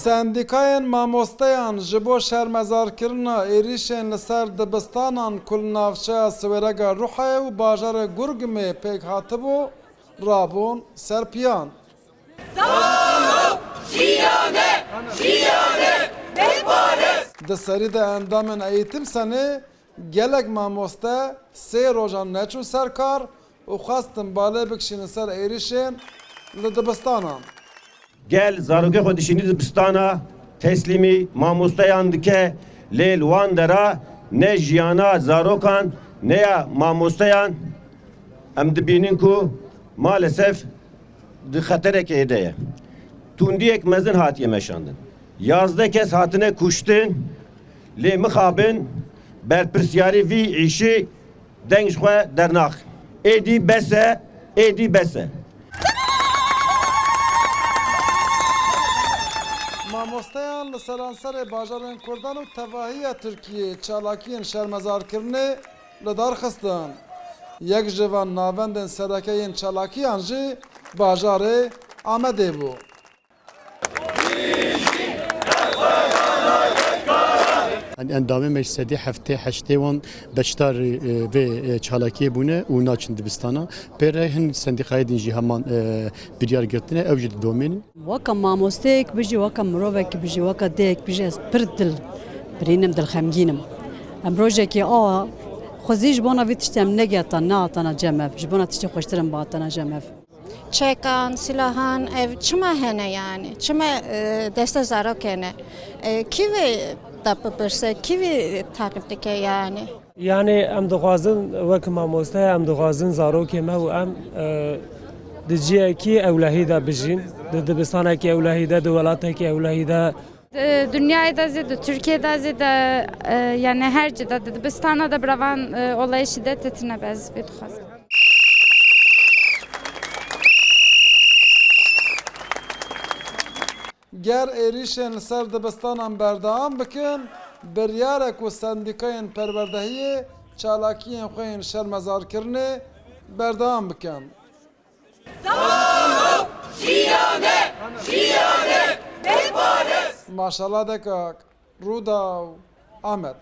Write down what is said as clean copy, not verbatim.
Sendikayên mamosteyan ji bo şermezarkirina êrişên li ser dibistanan Kulnavçeya Swêrega Rûhayê û bajarê Gurgumê pêk hatibû, rabûn serpiyan. Di serî de endamên eğitim senê gelek mamoste sê rojan neçû ser kar û xwestin balê bikişînin ser êrişên li dibistanan. Gel zarokê xwe dişînî dibistana teslîmî mamosteyan dike lê li wan dera ne jiyana zarokan ne ya mamosteyan em dibînin ku malesef di xeterekê hêde ye. Tundiyek mezin hatiye meşandin. Yazde kes hatine kuştin lê mixabin berpirsyarî vî îşî deng ji xwe dernax. Êdî bese, êdî bese. Mamosteyan li seranserê bajarên Kurdan û tevahiya Tirkiyeyê çalakiyên şermezarkirinê li dar xistin. Yek ji van navendên serekeyên çalakiyan jî bajarê Amedê bû. Endamê meclisedê heftê heştê wan beşdar vê çalakiyê bûne û naçin dibistana. Pêre hin sendîkayê jî heman biryar girtine ew jî didomînin. Weka mamosteyek bijî weka mirovekî bijî weka dêyek bijî ez pir dil birînim dilxemgînim. Em rojekê ava xwezî ji bona vê tiştê em negetan nehatana cemev ji bona tiştê xweştir bihatana cemev. Çekan, silahan ev çima hene yani. Çima deste zarok hene. Kivi da bipirse, kivi takip dike yani. Yani em dixwazin wek mamoste em dixwazin zarokê me û em di ciyekî ewlehî de bijîn, di dibistanekî ewlehî de, di welatekî ewlehî de. Dünyayı da zede, Türkiye'de de yani her cida dibistana da bravan olayı şiddet etine bez ve dixwazin. Ger êrişên li ser dibistanan berdewam bikin, biryarek û sendîkayên perwerdehiyê çalakiyên xwe yên şermezarkirinê berdewam bikin. Maşallah dekak, Rûdaw, Ahmet.